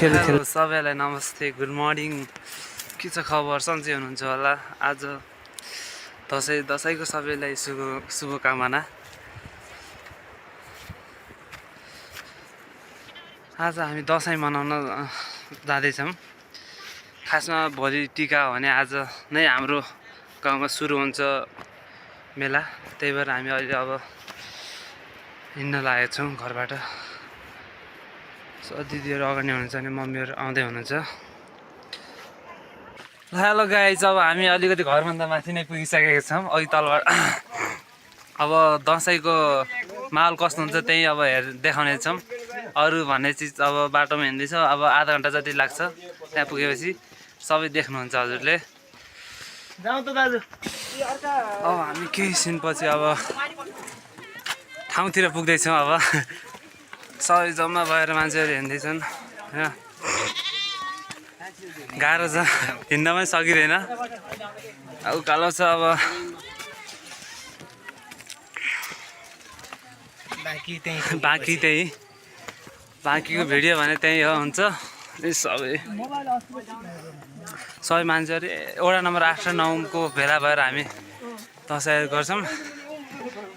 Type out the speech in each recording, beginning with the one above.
सबैलाई नमस्ते, good morning. के छ खबर? सन्चै हुनुहुन्छ होला। आज दसैँको सबैलाई शुभकामना। आज हामी दसैँ मनाउन जाँदैछौँ। खासमा भोलि टिका हो भने आज नै हाम्रो गाउँमा सुरु हुन्छ मेला। त्यही भएर हामी अहिले अब हिँड्न लागेका छौँ घरबाट। दिदीहरू अगाडि हुनुहुन्छ अनि मम्मीहरू आउँदै हुनुहुन्छ। हेलो गाइज, अब हामी अलिकति घरभन्दा माथि नै पुगिसकेका छौँ। अघि तलबाट अब दसैँको माहौल कस्तो हुन्छ त्यही अब देखाउने छौँ। अरू भन्ने चिज अब बाटोमा हिँड्दैछ। अब आधा घन्टा जति लाग्छ त्यहाँ पुगेपछि सबै देख्नुहुन्छ हजुरले। अब हामी केही छिनपछि अब ठाउँतिर पुग्दैछौँ। अब सबै जम्मा भएर मान्छेहरू हिँड्दैछन् होइन। गाह्रो छ, हिँड्न पनि सकिँदैन, उकालो छ। अब बाँकीको भिडियो भने त्यही हो हुन्छ। सबै मान्छेहरू वडा नम्बर 8 र 9 को भेला भएर हामी दसैँ गर्छौँ।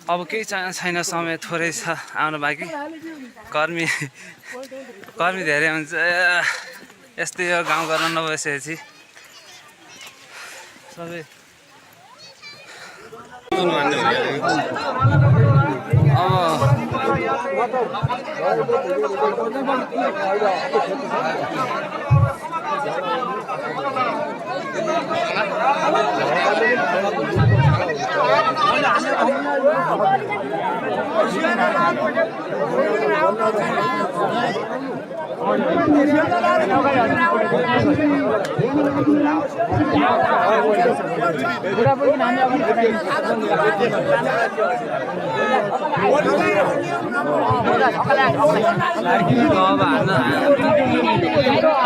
अब केही छैन, समय थोरै छ आउनु बाँकी। गर्मी धेरै हुन्छ। यस्तै हो गाउँ घरमा नबसेपछि सबै।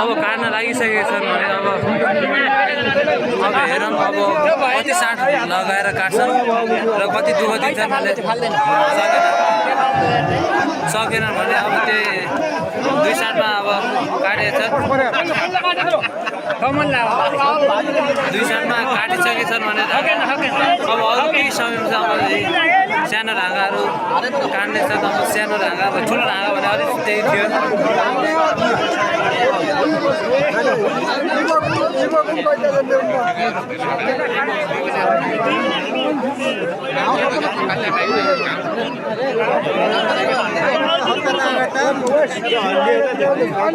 अब काट्न लागिसकेको छन् भने अब हेरौँ अब कति साँठ लगाएर काट्छन् र कति दुःख दिन्छन् भने सकेन भने अब त्यही 2 साँठमा अब काटेको छ। 2 साँठमा काटिसकेछन् भने अब अरू केही समयमा अब सानो ढाँगाहरू काट्ने छ। अब सानो ढाँगा ठुलो ढाँगा भने अलिक त्यही थियो।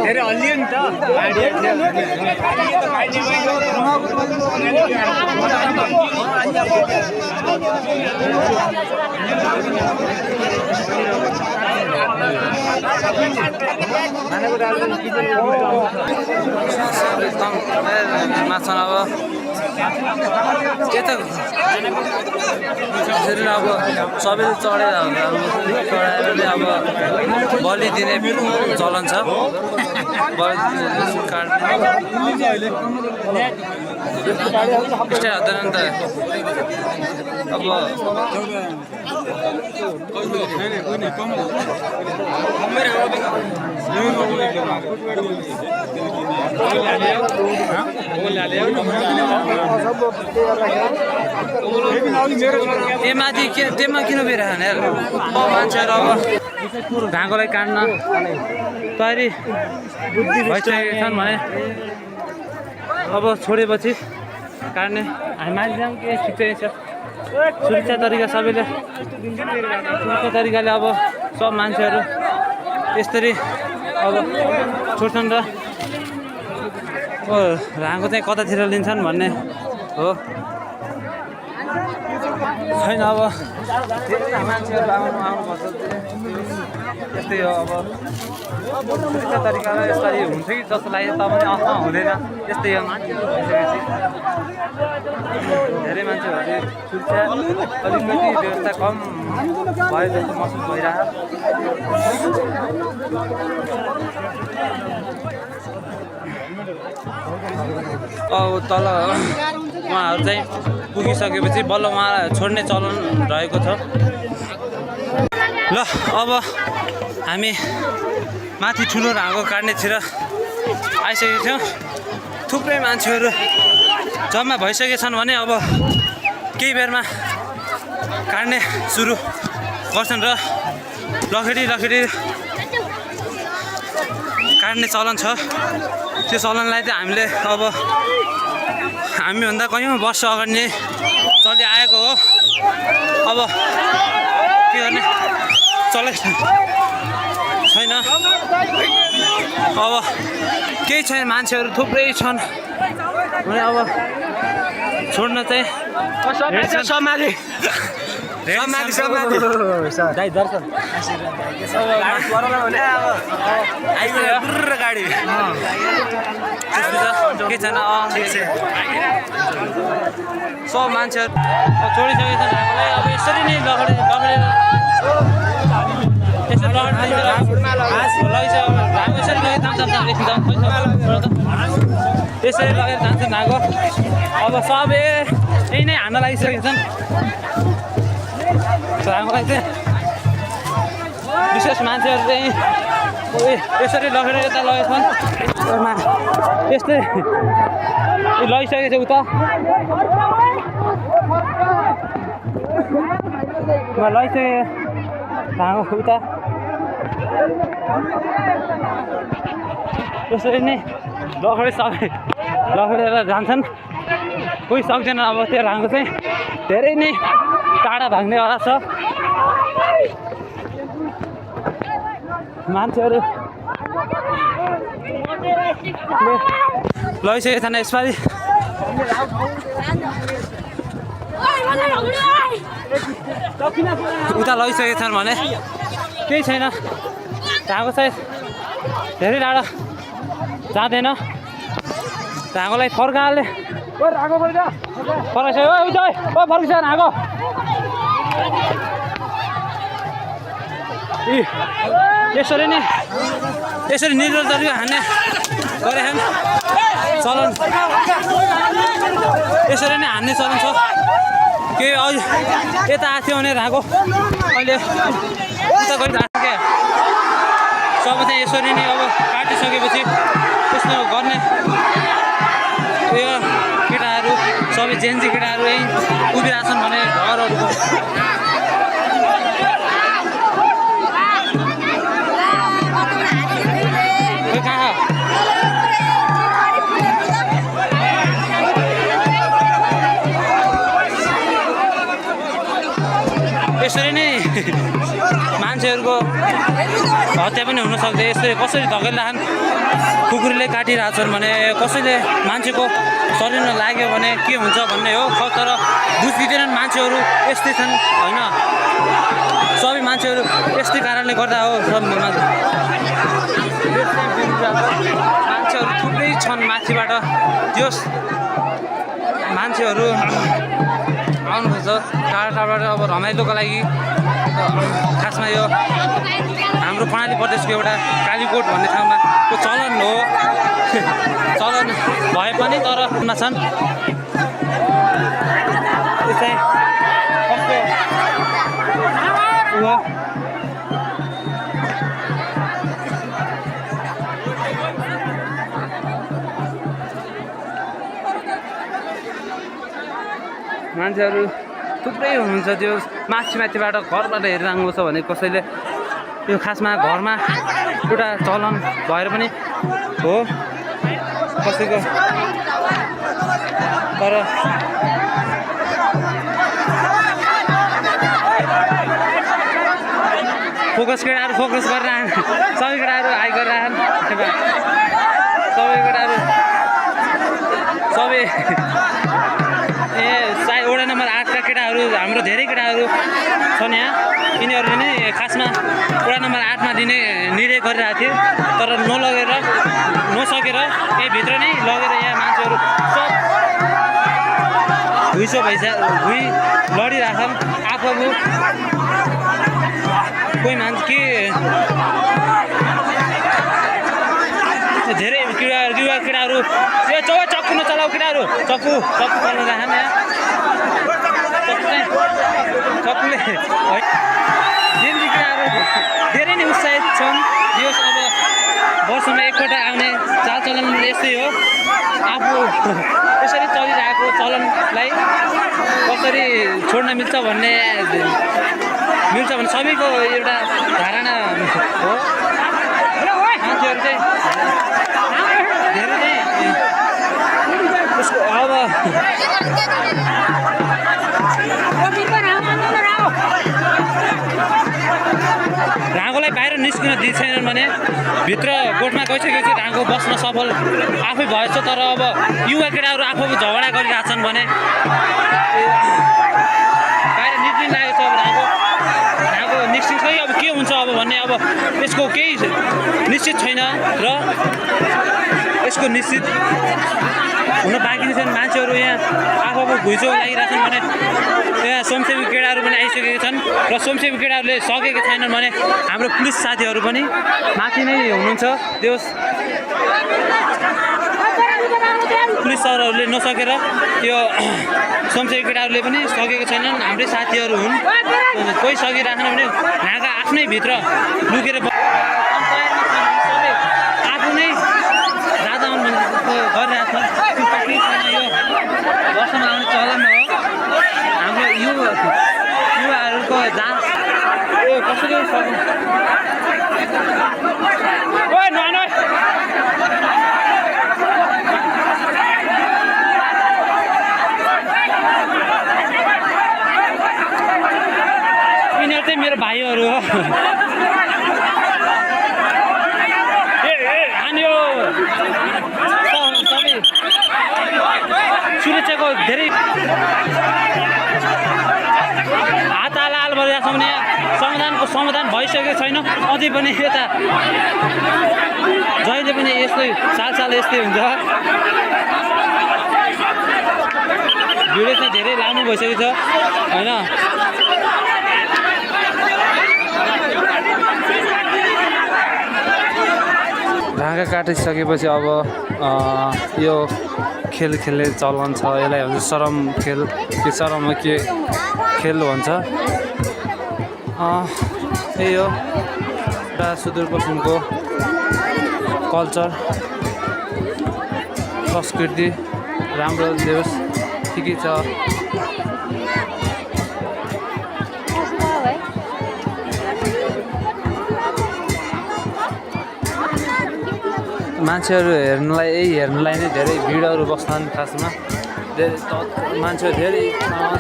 धेरै हल्लियो नि त। माछा अब के त अब सबैले चढेर अब बलि दिने चलन छ। यस्तै हुँदैन नि त। अब त्यसमा किन बिरान हेर। मान्छेहरू अब ढाँकोलाई काट्न तयारी भइसकेका छन् भने अब छोडेपछि काट्ने हामी मान्छे के ठिकै छ। सुरक्षा तरिका सबैले सुरक्षा तरिकाले अब सब मान्छेहरू यसरी अब छोड्छन् र ढाँको चाहिँ कतातिर लिन्छन् भन्ने हो छैन। अब मान्छेहरू आउनुपर्छ। यस्तै हो अब सुरक्षा तरिकाले यसरी हुन्छ कि जस्तो लाग्यो तपाईँ हुँदैन। यस्तै हो मान्छेहरू भइसकेपछि धेरै मान्छेहरूले सुरक्षा अलिकति व्यवस्था कम भयो जस्तो महसुस भइरहेको। अब तल उहाँहरू चाहिँ पुगिसकेपछि बल्ल उहाँलाई छोड्ने चलन रहेको छ। ल अब हामी माथि ठुलो ढाँको काट्नेतिर आइसकेको थियौँ। थुप्रै मान्छेहरू जम्मा भइसकेछन् भने अब केही बेरमा काट्ने सुरु गर्छन् र लखेडी काट्ने चलन छ। त्यो चलनलाई चाहिँ हामीले अब हामीभन्दा कयौँ वर्ष अगाडि नै चलिआएको हो। अब के गर्ने चलेको छैन। अब केही छैन, मान्छेहरू थुप्रै छन् भने अब छोड्न चाहिँ समाधि दाइ दर्शन गाडी के छैन। सब मान्छेहरू छोडिसकेको छ। अब यसरी नै लखेडेर यसरी लगेर जान्छ नागो। अब सबै यही नै हान्न लागिसकेका छन्। हामीलाई चाहिँ विशेष मान्छेहरू चाहिँ यसरी लगेर यता लगेका छन्। यस्तै लगिसकेको छ उता लगिसके धागो उता यसरी नै लखेडेर जान्छन्। कोही सक्दैन। अब त्यो राङ्गो चाहिँ धेरै नै टाढा भाग्नेवाला छ। मान्छेहरू लगिसकेको छैन यसपालि। उता लगिसकेको छन् भने केही छैन। धागो चाहिँ धेरै टाढा जाँदैन। धागोलाई फर्काले फर्किस नागो। यसरी निर्दलीय हान्ने गरेछन् चलन। यसरी नै हान्ने चलन छ। के यता आएको थियो भने धागो अहिले उता गरिरहेको क्या। सबै चाहिँ यसरी नै अब काटिसकेपछि त्यस्तो गर्ने उयो केटाहरू सबै जेन्जी केटाहरू यहीँ उभिरहेछन् भने घरहरूको कहाँ यसरी नै मान्छेहरूको हत्या पनि हुनसक्छ। यसरी कसरी धकेल्लान् कुकुरले काटिरहेछन् भने कसैले मान्छेको शरीरमा लाग्यो भने के हुन्छ भन्ने हो। तर बुझिदिँदैनन् मान्छेहरू यस्तै छन् होइन। सबै मान्छेहरू यस्तै कारणले गर्दा हो। मान्छेहरू थुप्रै छन् माथिबाट। त्यो मान्छेहरू आउनुपर्छ टाढाबाट अब रमाइलोको लागि। खासमा यो हाम्रो कर्णाली प्रदेशको एउटा कालीकोट भन्ने ठाउँमा त्यो चलन हो। चलन भए पनि तर छन्। यो चाहिँ कस्तो हो मान्छेहरू थुप्रै हुनुहुन्छ। त्यो माथिबाट घरबाट हेरेर आउनु छ भने कसैले यो खासमा घरमा एउटा चलन भएर पनि हो कसैको। तर केटाहरू फोकस गरिरहन्। सबै केटाहरू हाई गरिरहन्। सबै केटाहरू सबै सायद वडा नम्बर 8 का केटाहरू हाम्रो धेरै केटाहरू छन् यहाँ। यिनीहरूले नै खासमा वडा नम्बर 8 मा दिने निर्णय गरिरहेको थिए। तर नसकेर यही भित्र नै लगेर यहाँ मान्छेहरू सब भुइँसो भुइँ लडिरहेछन्। आफू कोही मान्छे के धेरै युवा केटाहरू यो चक्कु नचलाऊ केटाहरू चक्कु चलाइरहेछन् यहाँ। चक्कुले जेन्जी केटाहरू धेरै नै उत्साहित छन्। यो अब वर्ष वर्षमा एकपल्ट आउने चालचलन यस्तै हो। आफू यसरी चलिरहेको चलनलाई कसरी छोड्न मिल्छ भन्ने सबैको एउटा धारणा हो। मान्छेहरू चाहिँ धेरै नै उसको अब राँगोलाई बाहिर निस्किन दिँदैनन् भने भित्र गोठमा गइसकेपछि राँगो बस्न सफल आफै भएछ। तर अब युवा केटाहरू आफू झगडा गरिरहेछन् भने बाहिर निस्किन लागेको छ। अब राँगो निस्किन्छ कि अब के हुन्छ अब भन्ने अब यसको केही निश्चित छैन र यसको निश्चित हुन बाँकी नै छन्। मान्छेहरू यहाँ आफू घुइँचो लागिरहेछन् भने यहाँ स्वयंसेवी केटाहरू पनि आइसकेका छन् र स्वयंसेवी केटाहरूले सकेका छैनन् भने हाम्रो पुलिस साथीहरू पनि माथि नै हुनुहुन्छ। त्यो पुलिस सरहरूले नसकेर त्यो स्वयंसेवी केटाहरूले पनि सकेको छैनन्। हाम्रै साथीहरू हुन्, कोही सकिरहेछन् भने ढाका आफ्नै भित्र लुकेर आफू नै राजा हुन् गरिरहेको छ। यो वर्षमा आउने चलन हो। हाम्रो युवाहरूको जाँच कसरी यिनीहरू चाहिँ मेरो भाइहरू हो। सुरक्षाको धेरै हात हाल भइरहेको छ भने समाधान भइसकेको छैन अझै पनि। यता जहिले पनि यस्तै साल यस्तै हुन्छ। भिडियो चाहिँ धेरै लामो भइसकेको छ होइन। ढाका काटिसकेपछि अब यो खेल खेल्ने चलन छ। यसलाई भन्छ सरम खेल कि सरममा के खेल भन्छ। यही हो एउटा सुदूरपश्चिमको कल्चर संस्कृति। राम्रो देश ठिकै छ। मान्छेहरू हेर्नलाई नै धेरै भिडहरू बस्छन्। खासमा धेरै मान्छेहरू धेरै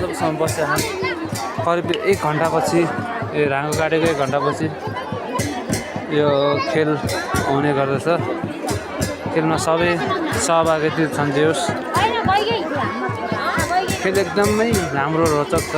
जबसम्म बस्छन्। करिब 1 घन्टापछि यो राँगो काटेको 1 घन्टापछि यो खेल आउने गर्दछ। खेलमा सबै सहभागी छन्। खेल एकदमै राम्रो रोचक छ।